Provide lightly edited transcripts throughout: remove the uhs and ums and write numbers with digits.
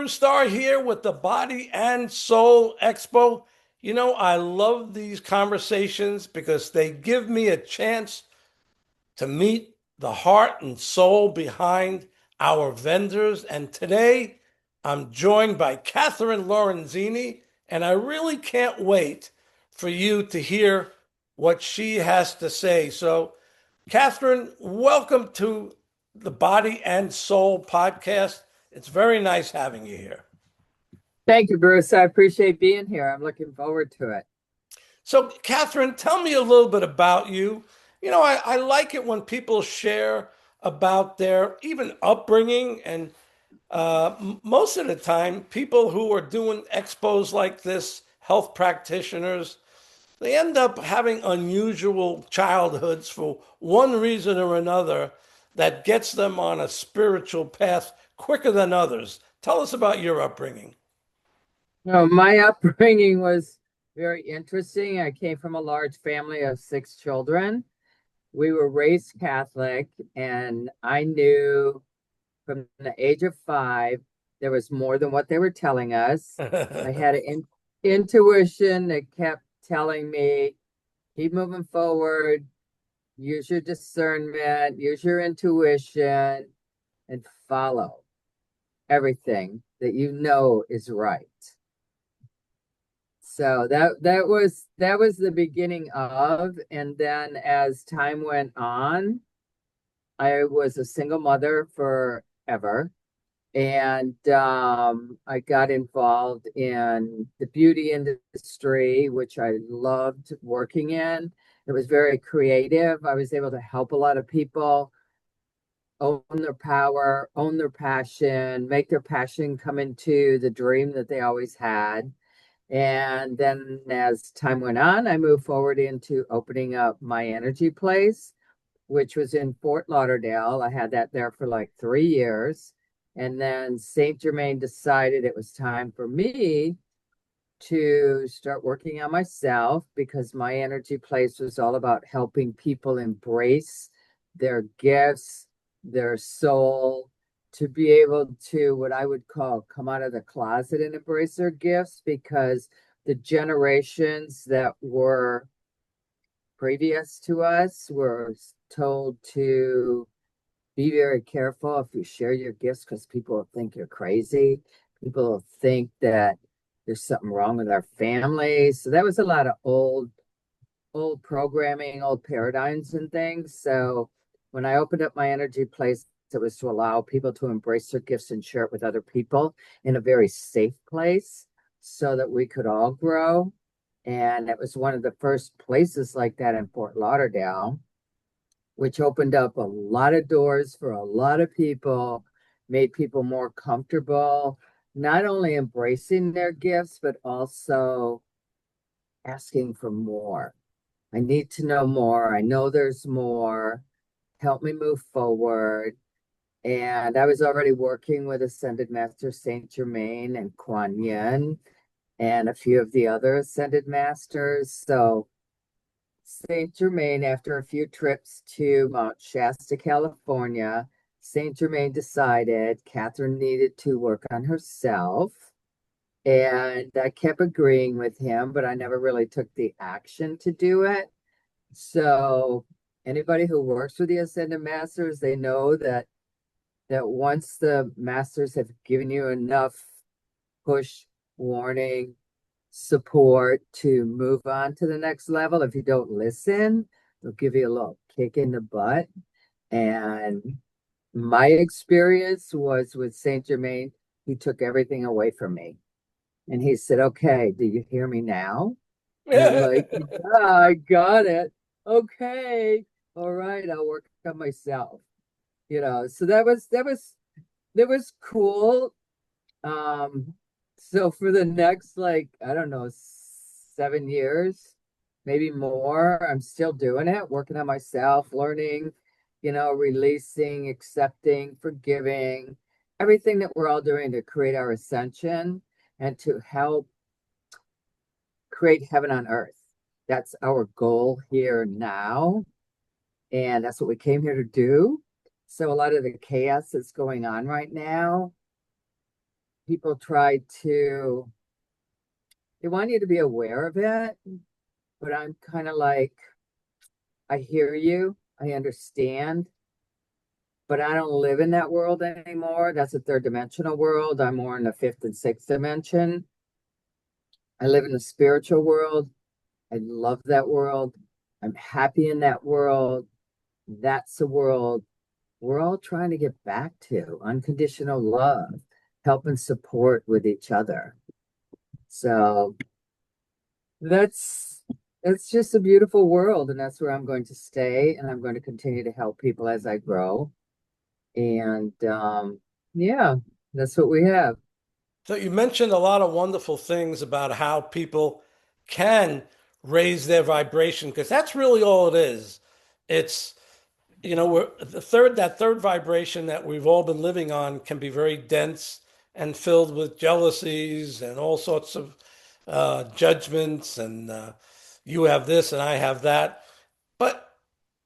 Bruce Starr here with the Body and Soul Expo. I love these conversations because they give me a chance to meet the heart and soul behind our vendors. And today I'm joined by Kathryn Lorenzini, and I really can't wait for you to hear what she has to say. So, Kathryn, welcome to the Body and Soul podcast. It's very nice having you here. Thank you, Bruce. I appreciate being here. I'm looking forward to it. So, Kathryn, tell me a little bit about you. I like it when people share about their even upbringing, and most of the time, people who are doing expos like this, health practitioners, they end up having unusual childhoods for one reason or another that gets them on a spiritual path quicker than others. Tell us about your upbringing. My upbringing was very interesting. I came from a large family of six children. We were raised Catholic, and I knew from the age of 5 there was more than what they were telling us. I had an intuition that kept telling me, keep moving forward, use your discernment, use your intuition, and follow everything that you know is right. So that was the beginning of, and then as time went on, I was a single mother forever, and I got involved in the beauty industry, which I loved working in. It was very creative. I was able to help a lot of people own their power, own their passion, make their passion come into the dream that they always had. And then as time went on, I moved forward into opening up my energy place, which was in Fort Lauderdale. I had that there for like 3 years. And then St. Germain decided it was time for me to start working on myself because my energy place was all about helping people embrace their gifts, their soul, to be able to what I would call come out of the closet and embrace their gifts, because the generations that were previous to us were told to be very careful if you share your gifts because people will think you're crazy. People will think that there's something wrong with our family. So that was a lot of old programming, old paradigms and things. So when I opened up my energy place, it was to allow people to embrace their gifts and share it with other people in a very safe place so that we could all grow. And it was one of the first places like that in Fort Lauderdale, which opened up a lot of doors for a lot of people, made people more comfortable, not only embracing their gifts, but also asking for more. I need to know more. I know there's more. Help me move forward. And I was already working with Ascended Master Saint Germain and Kuan Yin and a few of the other Ascended Masters. So Saint Germain, after a few trips to Mount Shasta, California, Saint Germain decided Kathryn needed to work on herself. And I kept agreeing with him, but I never really took the action to do it. So anybody who works with the Ascended Masters, they know that once the masters have given you enough push, warning, support to move on to the next level, if you don't listen, they'll give you a little kick in the butt. And my experience was with Saint Germain, he took everything away from me. And he said, okay, do you hear me now? And I'm like, yeah, I got it. Okay. All right, I'll work on myself. So that was cool. So for the next, like, I don't know, 7 years, maybe more, I'm still doing it, working on myself, learning, releasing, accepting, forgiving, everything that we're all doing to create our ascension and to help create heaven on earth. That's our goal here now. And that's what we came here to do. So a lot of the chaos that's going on right now, people try to, they want you to be aware of it, but I'm kind of like, I hear you, I understand, but I don't live in that world anymore. That's a third dimensional world. I'm more in the fifth and sixth dimension. I live in the spiritual world. I love that world. I'm happy in that world. That's the world we're all trying to get back to, unconditional love, help and support with each other. So that's it's just a beautiful world, and that's where I'm going to stay, and I'm going to continue to help people as I grow. And yeah, that's what we have. So you mentioned a lot of wonderful things about how people can raise their vibration because that's really all it is. It's we're that third vibration that we've all been living on can be very dense and filled with jealousies and all sorts of judgments and you have this and I have that. But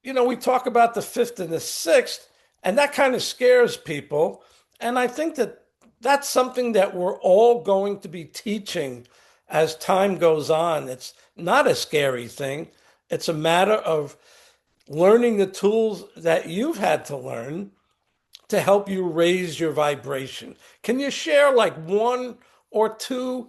we talk about the fifth and the sixth, and that kind of scares people. And I think that that's something that we're all going to be teaching as time goes on. It's not a scary thing. It's a matter of learning the tools that you've had to learn to help you raise your vibration. Can you share like one or two?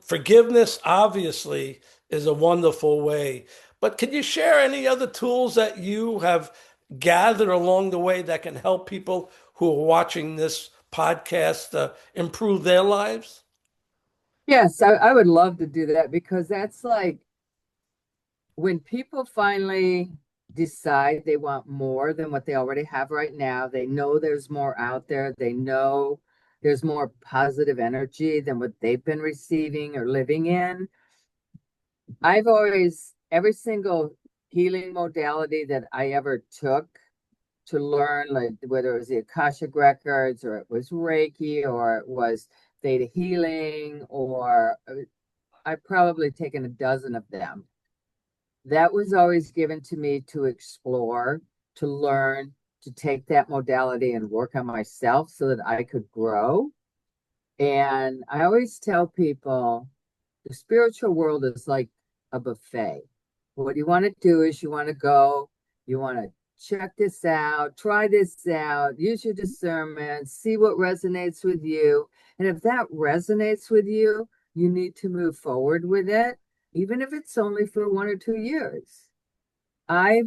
Forgiveness obviously is a wonderful way, but can you share any other tools that you have gathered along the way that can help people who are watching this podcast improve their lives? Yes, I would love to do that because that's like when people finally decide they want more than what they already have right now, they know there's more out there, they know there's more positive energy than what they've been receiving or living in. I've always, every single healing modality that I ever took to learn, like whether it was the Akashic Records or it was Reiki or it was Theta Healing, or I've probably taken a dozen of them. That was always given to me to explore, to learn, to take that modality and work on myself so that I could grow. And I always tell people the spiritual world is like a buffet. What you want to do is you want to go, you want to check this out, try this out, use your discernment, see what resonates with you. And if that resonates with you, you need to move forward with it, even if it's only for 1 or 2 years. I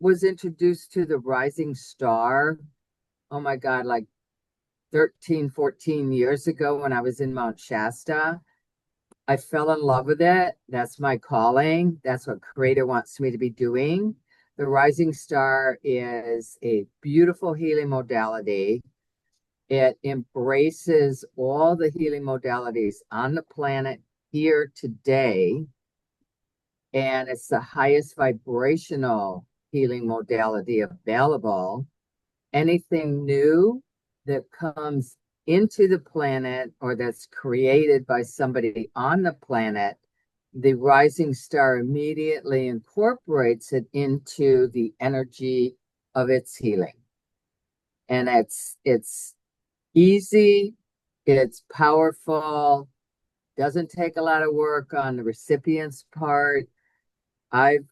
was introduced to the rising star, oh my God, like 13, 14 years ago when I was in Mount Shasta. I fell in love with it. That's my calling. That's what Creator wants me to be doing. The Rising Star is a beautiful healing modality. It embraces all the healing modalities on the planet here today, and it's the highest vibrational healing modality available. Anything new that comes into the planet or that's created by somebody on the planet, the rising star immediately incorporates it into the energy of its healing. And it's easy, it's powerful, doesn't take a lot of work on the recipient's part. I've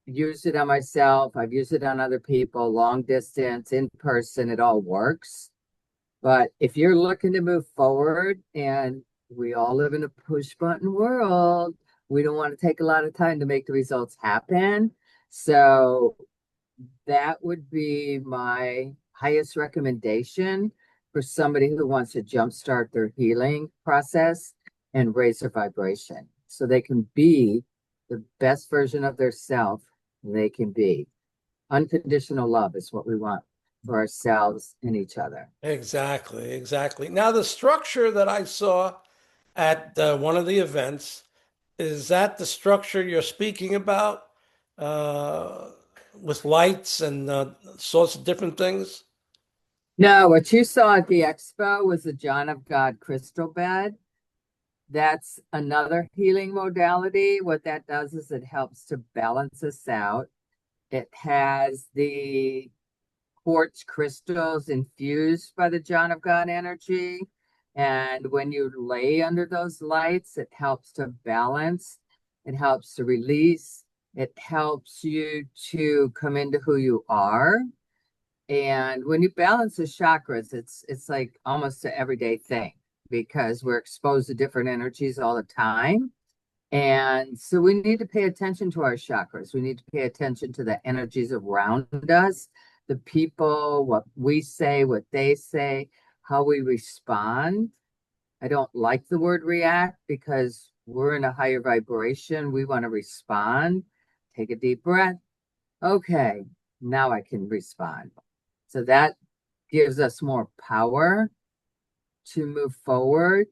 used it on myself, I've used it on other people, long distance, in person, it all works. But if you're looking to move forward, and we all live in a push button world, we don't want to take a lot of time to make the results happen. So that would be my highest recommendation for somebody who wants to jumpstart their healing process and raise their vibration so they can be the best version of their self they can be. Unconditional love is what we want for ourselves and each other. Exactly, exactly. Now, the structure that I saw at one of the events, is that the structure you're speaking about uh, with lights and sorts of different things? No, what you saw at the expo was the John of God crystal bed. That's another healing modality. What that does is it helps to balance us out. It has the quartz crystals infused by the John of God energy. And when you lay under those lights, it helps to balance, it helps to release, it helps you to come into who you are. And when you balance the chakras, it's like almost an everyday thing because we're exposed to different energies all the time. And so we need to pay attention to our chakras. We need to pay attention to the energies around us, the people, what we say, what they say, how we respond. I don't like the word react because we're in a higher vibration. We want to respond. Take a deep breath. Okay, now I can respond. So that gives us more power to move forward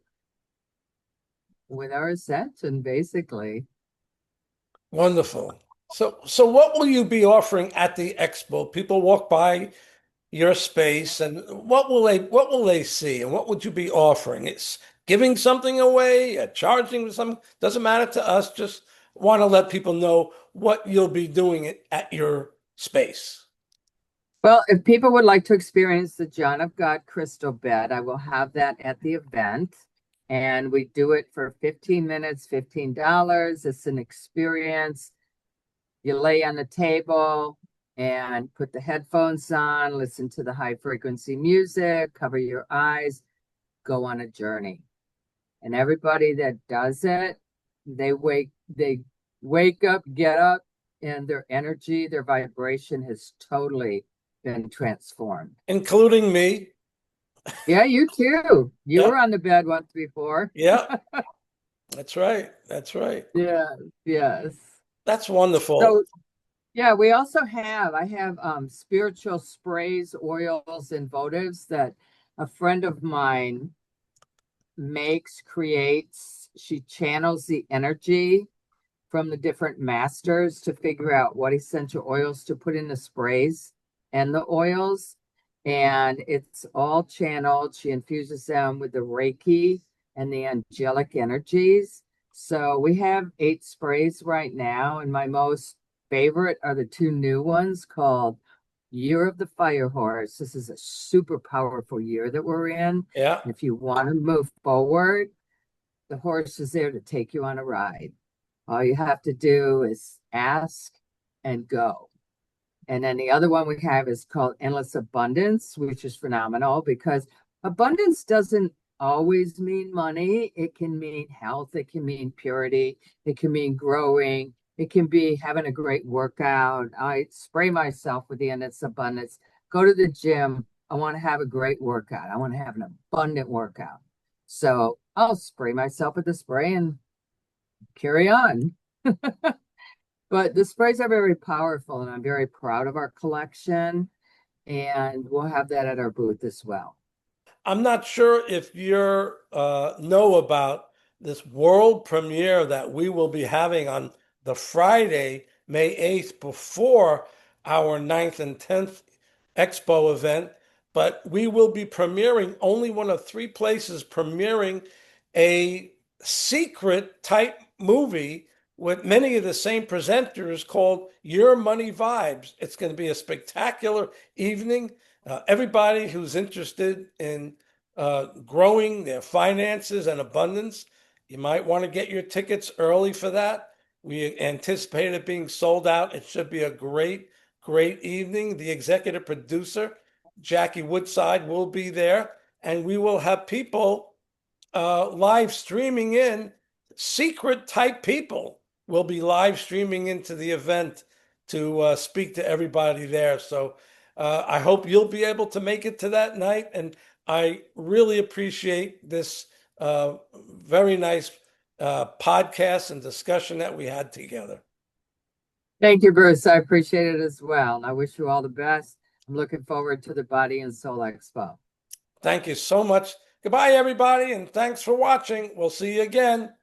with our ascension, basically. Wonderful. So what will you be offering at the expo? People walk by your space, and what will they see, and what would you be offering? It's giving something away, charging some, doesn't matter to us. Just want to let people know what you'll be doing at your space. Well, if people would like to experience the John of God crystal bed, I will have that at the event. And we do it for 15 minutes, $15. It's an experience. You lay on the table and put the headphones on, listen to the high frequency music, cover your eyes, go on a journey. And everybody that does it, they wake up, get up, and their energy, their vibration has totally been transformed. Including me. Yeah, you too. You were Yep. on the bed once before. Yeah, that's right. That's right. Yeah, yes. That's wonderful. So yeah, I have spiritual sprays, oils, and votives that a friend of mine creates. She channels the energy from the different masters to figure out what essential oils to put in the sprays and the oils. And it's all channeled. She infuses them with the Reiki and the angelic energies. So we have 8 sprays right now, and my most favorite are the 2 new ones called Year of the Fire Horse. This is a super powerful year that we're in. Yeah. If you want to move forward, the horse is there to take you on a ride. All you have to do is ask and go. And then the other one we have is called Endless Abundance, which is phenomenal because abundance doesn't always mean money. It can mean health, it can mean purity, it can mean growing, it can be having a great workout. I spray myself with the Endless Abundance, go to the gym. I want to have a great workout. I want to have an abundant workout. So I'll spray myself with the spray and carry on. But the sprays are very powerful, and I'm very proud of our collection. And we'll have that at our booth as well. I'm not sure if you know about this world premiere that we will be having on the Friday, May 8th, before our 9th and 10th Expo event. But we will be premiering, only one of 3 places premiering, a secret type movie with many of the same presenters called Your Money Vibes. It's going to be a spectacular evening. Everybody who's interested in growing their finances and abundance, you might want to get your tickets early for that. We anticipate it being sold out. It should be a great, great evening. The executive producer, Jackie Woodside, will be there, and we will have people live streaming in. Secret type people will be live streaming into the event to speak to everybody there. So I hope you'll be able to make it to that night. And I really appreciate this very nice podcast and discussion that we had together. Thank you, Bruce. I appreciate it as well. And I wish you all the best. I'm looking forward to the Body and Soul Expo. Thank you so much. Goodbye, everybody, and thanks for watching. We'll see you again.